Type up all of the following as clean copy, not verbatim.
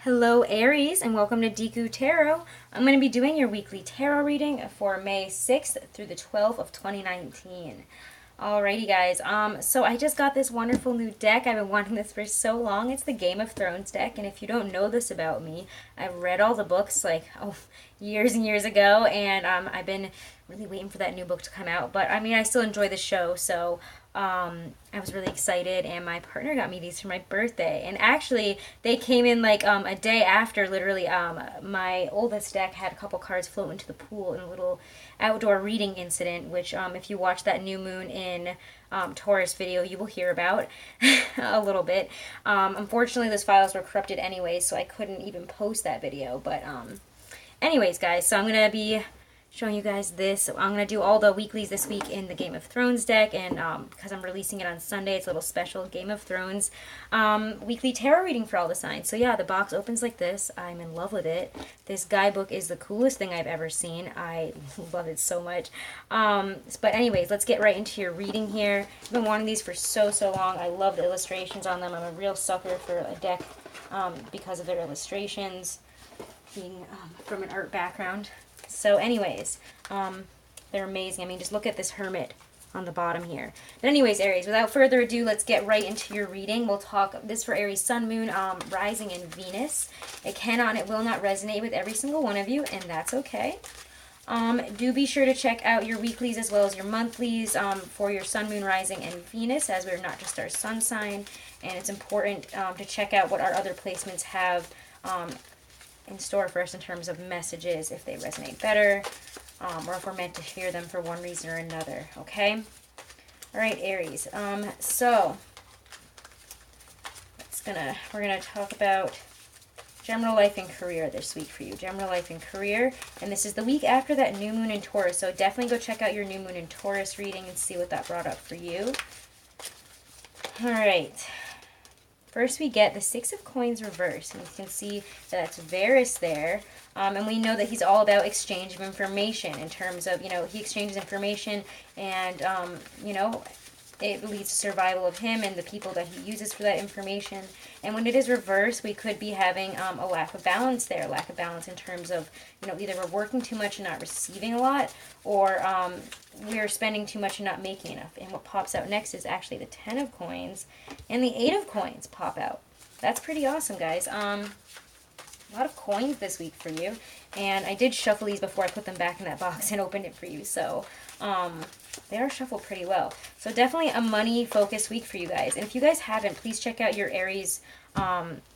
Hello Aries and welcome to Deku Tarot. I'm going to be doing your weekly tarot reading for May 6th through the 12th of 2019. Alrighty guys, so I just got this wonderful new deck. I've been wanting this for so long. It's the Game of Thrones deck, and if you don't know this about me, I've read all the books years and years ago, and I've been really waiting for that new book to come out. But I mean, I still enjoy the show, so I was really excited, and my partner got me these for my birthday. And actually, they came in a day after. Literally, my oldest deck had a couple cards float into the pool in a little outdoor reading incident, which if you watch that new moon in Taurus video, you will hear about a little bit. Unfortunately, those files were corrupted anyway, so I couldn't even post that video. But anyways, guys, so I'm going to be showing you guys this. So I'm going to do all the weeklies this week in the Game of Thrones deck, and because I'm releasing it on Sunday, it's a little special Game of Thrones weekly tarot reading for all the signs. So yeah, the box opens like this. I'm in love with it. This guidebook is the coolest thing I've ever seen. I love it so much. But anyways, let's get right into your reading here. I've been wanting these for so long. I love the illustrations on them. I'm a real sucker for a deck because of their illustrations, being from an art background. So anyways, they're amazing. I mean, just look at this hermit on the bottom here. But anyways, Aries, without further ado, let's get right into your reading. We'll talk this for Aries, Sun, Moon, Rising, and Venus. It cannot and it will not resonate with every single one of you, and that's okay. Do be sure to check out your weeklies as well as your monthlies for your Sun, Moon, Rising, and Venus, as we're not just our sun sign. And it's important to check out what our other placements have in store for us in terms of messages, if they resonate better, or if we're meant to hear them for one reason or another, okay? All right, Aries. So we're gonna talk about general life and career this week for you. General life and career, and this is the week after that new moon in Taurus. So definitely go check out your new moon in Taurus reading and see what that brought up for you. All right. First, we get the Six of Coins reversed, and you can see that's Varys there, and we know that he's all about exchange of information in terms of, he exchanges information, and, it leads to survival of him and the people that he uses for that information. And when it is reversed, we could be having a lack of balance there, lack of balance in terms of, either we're working too much and not receiving a lot, or we're spending too much and not making enough. And what pops out next is actually the Ten of Coins and the Eight of Coins pop out. That's pretty awesome, guys. A lot of coins this week for you. And I did shuffle these before I put them back in that box and opened it for you. So they are shuffled pretty well. So definitely a money-focused week for you guys. And if you guys haven't, please check out your Aries,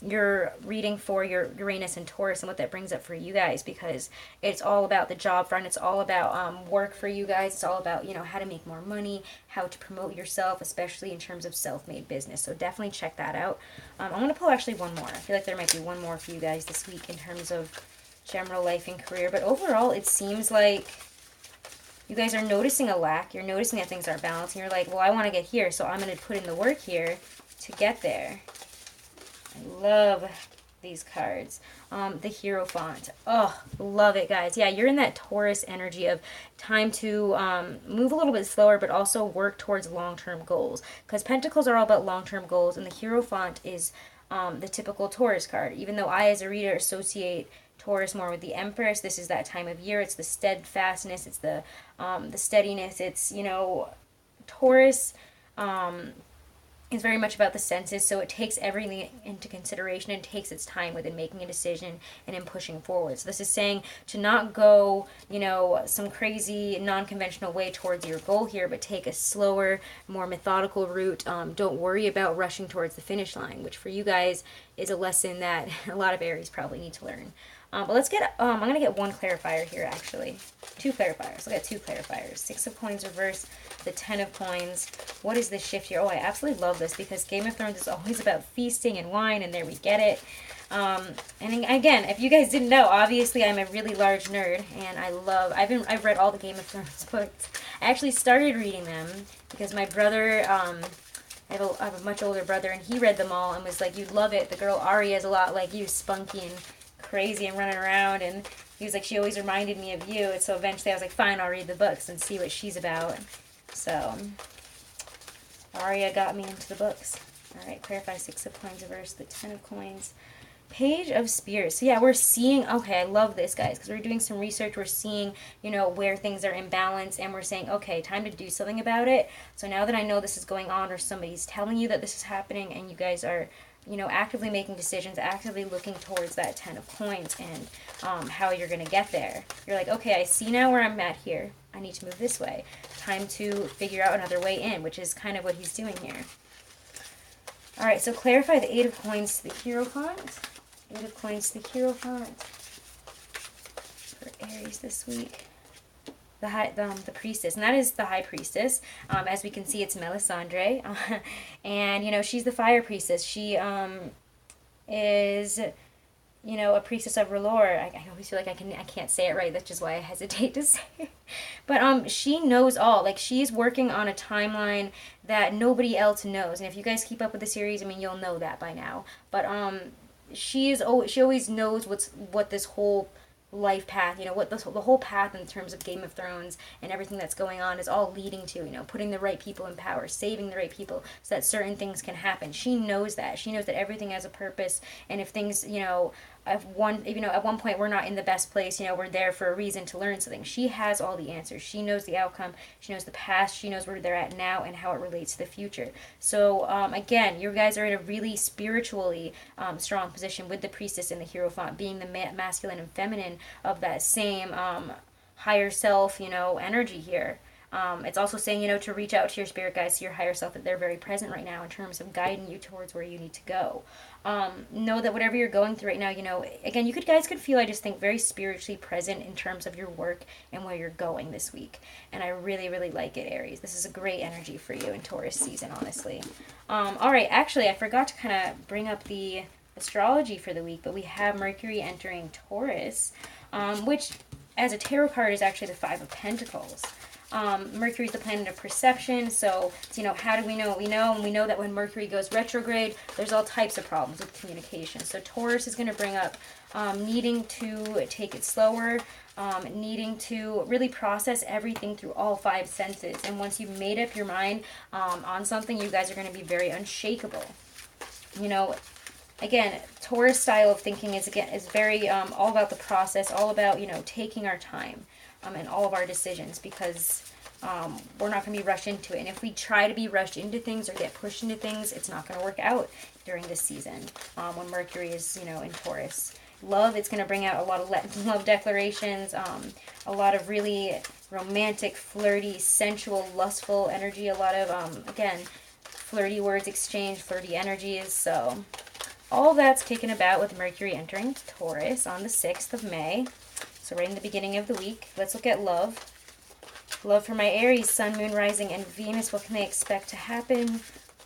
your reading for your Uranus and Taurus and what that brings up for you guys, because it's all about the job front. It's all about work for you guys. It's all about, how to make more money, how to promote yourself, especially in terms of self-made business. So definitely check that out. I'm going to pull actually one more. I feel like there might be one more for you guys this week in terms of general life and career. But overall, it seems like you guys are noticing a lack. You're noticing that things aren't balanced. And you're like, well, I want to get here, so I'm going to put in the work here to get there. I love these cards. The Hierophant. Oh, love it, guys. Yeah, you're in that Taurus energy of time to move a little bit slower, but also work towards long-term goals. Because Pentacles are all about long-term goals, and the Hierophant is the typical Taurus card. Even though I, as a reader, associate Taurus more with the Empress, this is that time of year. It's the steadfastness. It's the steadiness. It's, Taurus is very much about the senses, so it takes everything into consideration and takes its time within making a decision and in pushing forward. So this is saying to not go, some crazy non-conventional way towards your goal here, but take a slower, more methodical route. Don't worry about rushing towards the finish line, which for you guys is a lesson that a lot of Aries probably need to learn. But let's get, I'm going to get one clarifier here, actually. Two clarifiers. I'll get two clarifiers. Six of Coins reverse, the Ten of Coins. What is this shift here? Oh, I absolutely love this, because Game of Thrones is always about feasting and wine, and there we get it. And again, if you guys didn't know, obviously I'm a really large nerd, and I've read all the Game of Thrones books. I actually started reading them because my brother, I have a much older brother, and he read them all and was like, you'd love it. The girl Aria is a lot like you, spunky and crazy and running around, and he was like, she always reminded me of you. And so eventually I was like, fine, I'll read the books and see what she's about. So Aria got me into the books. All right, clarify. Six of Coins reverse, the Ten of Coins. Page of Spears. So yeah, we're seeing, okay, I love this, guys, because we're doing some research. We're seeing, you know, where things are imbalanced, and we're saying, okay, time to do something about it. So now that I know this is going on, or somebody's telling you that this is happening, and you guys are, you know, actively making decisions, actively looking towards that 10 of coins and how you're going to get there. You're like, okay, I see now where I'm at here. I need to move this way. Time to figure out another way in, which is kind of what he's doing here. All right, so clarify the 8 of coins to the Hierophant. 8 of coins to the Hierophant for Aries this week. The priestess, and that is the high priestess. As we can see, it's Melisandre, and you know, she's the fire priestess. She is, you know, a priestess of R'hllor. I always feel like I can't say it right. That's just why I hesitate to say it. But she knows all. Like, she's working on a timeline that nobody else knows. And if you guys keep up with the series, I mean, you'll know that by now. But she always knows what this whole life path, you know, what the whole path in terms of Game of Thrones and everything that's going on is all leading to, you know, putting the right people in power, saving the right people so that certain things can happen. She knows that. She knows that everything has a purpose, and if things, you know, at one point we're not in the best place, you know, we're there for a reason to learn something. She has all the answers. She knows the outcome. She knows the past. She knows where they're at now and how it relates to the future. So again, you guys are in a really spiritually strong position with the priestess and the Hierophant being the masculine and feminine of that same higher self, you know, energy here. It's also saying, you know, to reach out to your spirit guides, to your higher self, that they're very present right now in terms of guiding you towards where you need to go. Know that whatever you're going through right now, you know, again, you guys could feel, I just think, very spiritually present in terms of your work and where you're going this week. And I really, really like it, Aries. This is a great energy for you in Taurus season, honestly. All right, actually, I forgot to kind of bring up the astrology for the week, but we have Mercury entering Taurus, which, as a tarot card, is actually the Five of Pentacles. Mercury is the planet of perception, so, you know, how do we know what we know? And we know that when Mercury goes retrograde, there's all types of problems with communication. So Taurus is going to bring up needing to take it slower, needing to really process everything through all 5 senses. And once you've made up your mind on something, you guys are going to be very unshakable. You know, again, Taurus style of thinking is very all about the process, all about, you know, taking our time in all of our decisions, because we're not going to be rushed into it. And if we try to be rushed into things or get pushed into things, it's not going to work out during this season when Mercury is, you know, in Taurus. Love, it's going to bring out a lot of love declarations, a lot of really romantic, flirty, sensual, lustful energy, a lot of, again, flirty words exchanged, flirty energies. So all that's kicking about with Mercury entering Taurus on the 6th of May. So right in the beginning of the week. Let's look at love. Love for my Aries, Sun, Moon, Rising, and Venus. What can they expect to happen,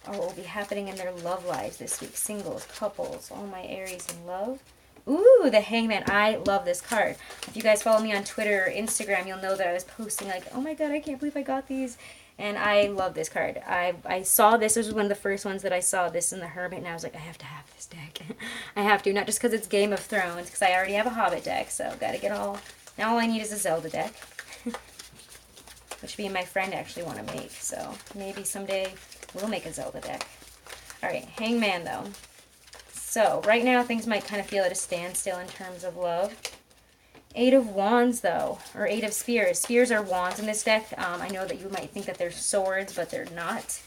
or what will be happening in their love lives this week? Singles, couples, all my Aries in love. Ooh, the Hangman. I love this card. If you guys follow me on Twitter or Instagram, you'll know that I was posting like, oh my god, I can't believe I got these. And I love this card. I saw this. This was one of the first ones that I saw, this in the Hermit, and I was like, I have to have this deck. I have to, not just because it's Game of Thrones, because I already have a Hobbit deck, so got to get all... Now all I need is a Zelda deck, which me and my friend actually want to make, so maybe someday we'll make a Zelda deck. Alright, Hangman, though. So, right now, things might kind of feel at a standstill in terms of love. 8 of Wands, though, or 8 of Spears. Spears are wands in this deck. I know that you might think that they're swords, but they're not.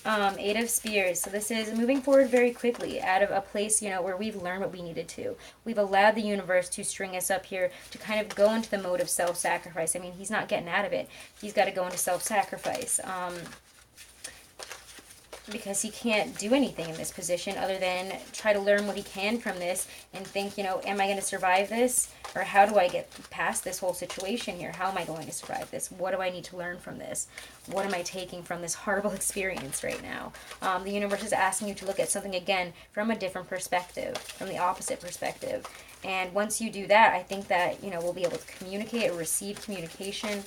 8 of Spears. So this is moving forward very quickly out of a place, you know, where we've learned what we needed to. We've allowed the universe to string us up here to kind of go into the mode of self-sacrifice. I mean, he's not getting out of it. He's got to go into self-sacrifice. Because he can't do anything in this position other than try to learn what he can from this and think, you know, am I going to survive this? Or how do I get past this whole situation here? How am I going to survive this? What do I need to learn from this? What am I taking from this horrible experience right now? The universe is asking you to look at something, again, from a different perspective, from the opposite perspective. And once you do that, I think that, you know, we'll be able to communicate or receive communication.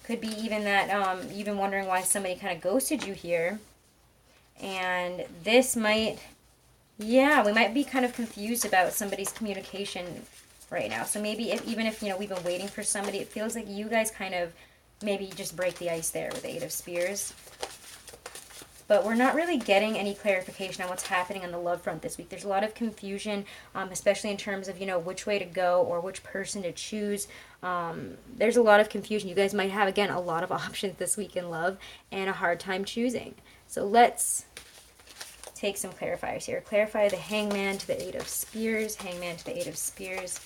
Could be even that you've been wondering why somebody kind of ghosted you here. And this might, yeah, we might be kind of confused about somebody's communication right now. So maybe even if, you know, we've been waiting for somebody, it feels like you guys kind of maybe just break the ice there with 8 of Spears. but we're not really getting any clarification on what's happening on the love front this week. There's a lot of confusion, especially in terms of, you know, which way to go or which person to choose. There's a lot of confusion. You guys might have, again, a lot of options this week in love and a hard time choosing. So let's take some clarifiers here. Clarify the Hangman to the Eight of Spears. Hangman to the Eight of Spears.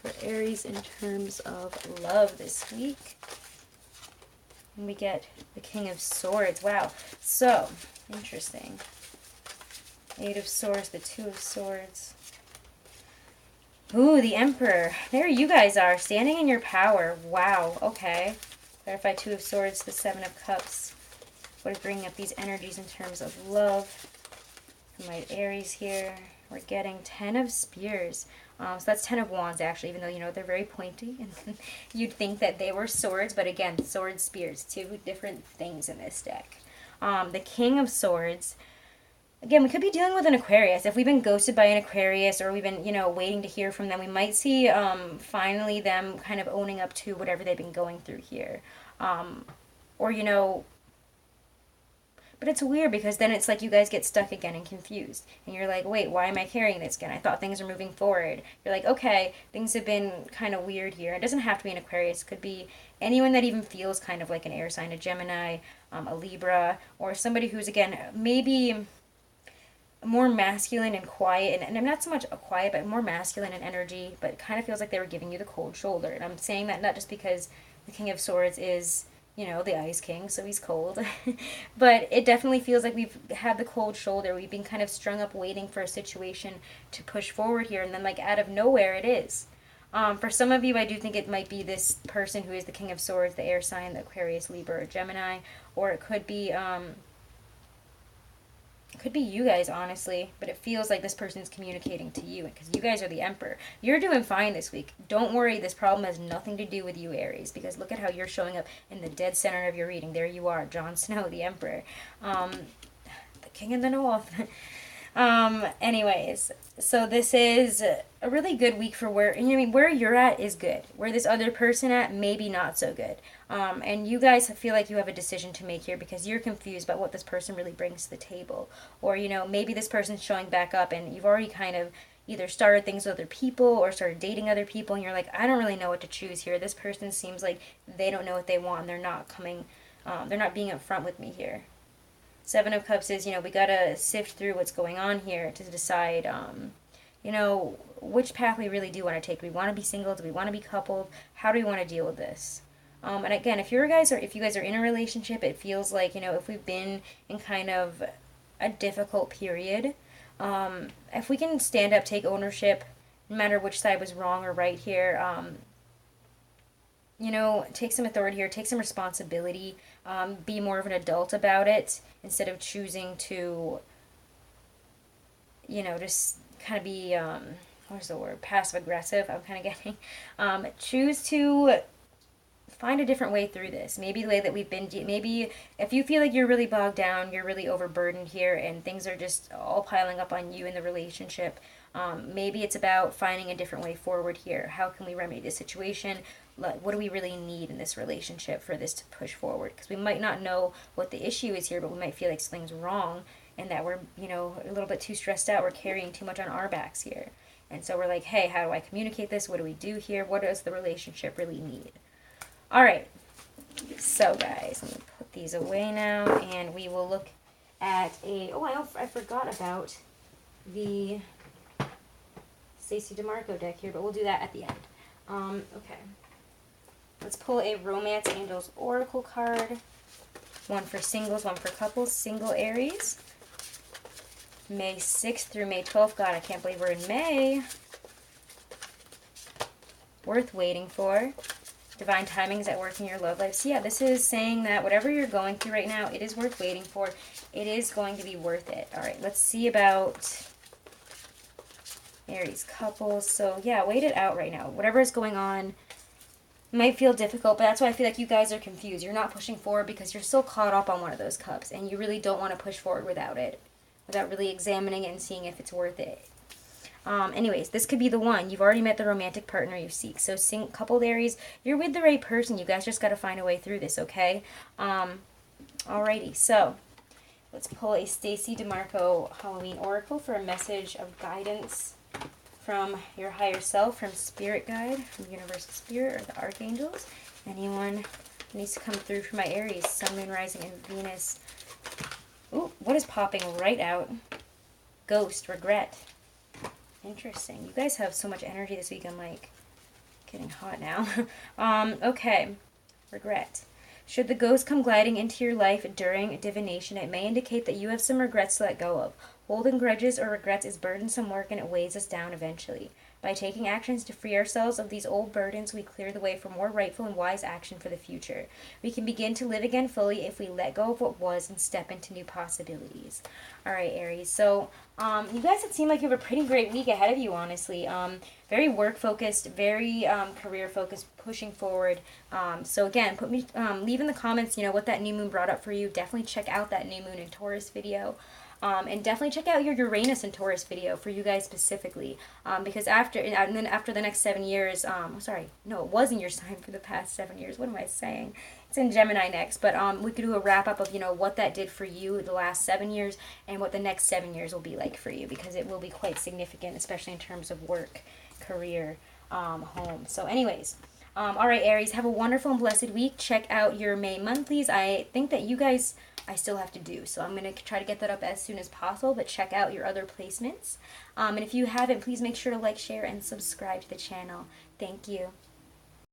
For Aries in terms of love this week. And we get the King of Swords. Wow. So, interesting. Eight of Swords, the Two of Swords. Ooh, the Emperor. There you guys are, standing in your power. Wow, okay. Clarify Two of Swords, the Seven of Cups. What is bringing up these energies in terms of love? For my Aries here, we're getting 10 of Spears. So that's 10 of Wands, actually, even though, you know, they're very pointy. And you'd think that they were swords, but again, swords, spears, two different things in this deck. The King of Swords. Again, we could be dealing with an Aquarius. If we've been ghosted by an Aquarius or we've been, you know, waiting to hear from them, we might see finally them kind of owning up to whatever they've been going through here. Or, you know, but it's weird because then it's like you guys get stuck again and confused. And you're like, wait, why am I carrying this again? I thought things are moving forward. You're like, okay, things have been kind of weird here. It doesn't have to be an Aquarius. It could be anyone that even feels kind of like an air sign, a Gemini, a Libra, or somebody who's, again, maybe more masculine and quiet. And not so much a quiet, but more masculine in energy, but it kind of feels like they were giving you the cold shoulder. And I'm saying that not just because the King of Swords is, you know, the Ice King, so he's cold. But it definitely feels like we've had the cold shoulder. We've been kind of strung up waiting for a situation to push forward here, and then, like, out of nowhere it is. For some of you, I do think it might be this person who is the King of Swords, the air sign, the Aquarius, Libra, or Gemini, or it could be you guys, honestly, but it feels like this person's communicating to you because you guys are the Emperor. You're doing fine this week. Don't worry, this problem has nothing to do with you, Aries, because look at how you're showing up in the dead center of your reading. There you are, Jon Snow, the Emperor, the King in the North. Anyways, so this is a really good week for where, I mean, where you're at is good. Where this other person at, maybe not so good. And you guys feel like you have a decision to make here because you're confused about what this person really brings to the table. Or, you know, maybe this person's showing back up and you've already kind of either started things with other people or started dating other people and you're like, I don't really know what to choose here. This person seems like they don't know what they want and they're not coming, they're not being upfront with me here. Seven of Cups is, you know, we gotta sift through what's going on here to decide, you know, which path we really do want to take. Do we want to be single? Do we want to be coupled? How do we want to deal with this? And again, if you guys are in a relationship, it feels like, you know, if we've been in kind of a difficult period, if we can stand up, take ownership, no matter which side was wrong or right here, you know, take some authority here, take some responsibility, be more of an adult about it instead of choosing to, you know, just kind of be, what's the word, passive aggressive, I'm kind of getting, choose to find a different way through this. Maybe the way that we've been, maybe if you feel like you're really bogged down, you're really overburdened here and things are just all piling up on you in the relationship, maybe it's about finding a different way forward here. How can we remedy this situation? What do we really need in this relationship for this to push forward? Because we might not know what the issue is here, but we might feel like something's wrong and that we're, you know, a little bit too stressed out. We're carrying too much on our backs here. And so we're like, hey, how do I communicate this? What do we do here? What does the relationship really need? All right. So, guys, let me put these away now, and we will look at a... Oh, I forgot about the Stacey DeMarco deck here, but we'll do that at the end. Okay. Let's pull a Romance Angels Oracle card. One for singles, one for couples. Single Aries. May 6th through May 12th. God, I can't believe we're in May. Worth waiting for. Divine timing is at work in your love life. So yeah, this is saying that whatever you're going through right now, it is worth waiting for. It is going to be worth it. All right, let's see about Aries couples. So yeah, wait it out right now. Whatever is going on might feel difficult, but that's why I feel like you guys are confused. You're not pushing forward because you're still caught up on one of those cups, and you really don't want to push forward without it, without really examining it and seeing if it's worth it. Anyways, this could be the one. You've already met the romantic partner you seek. So coupled Aries, you're with the right person. You guys just got to find a way through this, okay? Alrighty, so let's pull a Stacey DeMarco Halloween Oracle for a message of guidance from your higher self, from Spirit Guide, from Universal Spirit, or the Archangels. Anyone needs to come through for my Aries, Sun, Moon, Rising, and Venus. Ooh, what is popping right out? Ghost, regret. Interesting. You guys have so much energy this week. I'm like getting hot now. Okay. Regret. Should the ghost come gliding into your life during divination, it may indicate that you have some regrets to let go of. Holding grudges or regrets is burdensome work and it weighs us down eventually. By taking actions to free ourselves of these old burdens, we clear the way for more rightful and wise action for the future. We can begin to live again fully if we let go of what was and step into new possibilities. Alright, Aries. So, you guys, it seem like you have a pretty great week ahead of you, honestly. Very work-focused, very career-focused, pushing forward. So again, leave in the comments, what that new moon brought up for you. Definitely check out that new moon in Taurus video. And definitely check out your Uranus and Taurus video for you guys specifically. Because after the next 7 years, sorry, no, it was in your sign for the past 7 years. What am I saying? It's in Gemini next, but we could do a wrap up of what that did for you the last 7 years and what the next 7 years will be like for you, because it will be quite significant, especially in terms of work, career, home. So anyways, all right, Aries, have a wonderful and blessed week. Check out your May monthlies. I think that you guys, I still have to do, so I'm going to try to get that up as soon as possible, but check out your other placements. And if you haven't, please make sure to like, share, and subscribe to the channel. Thank you.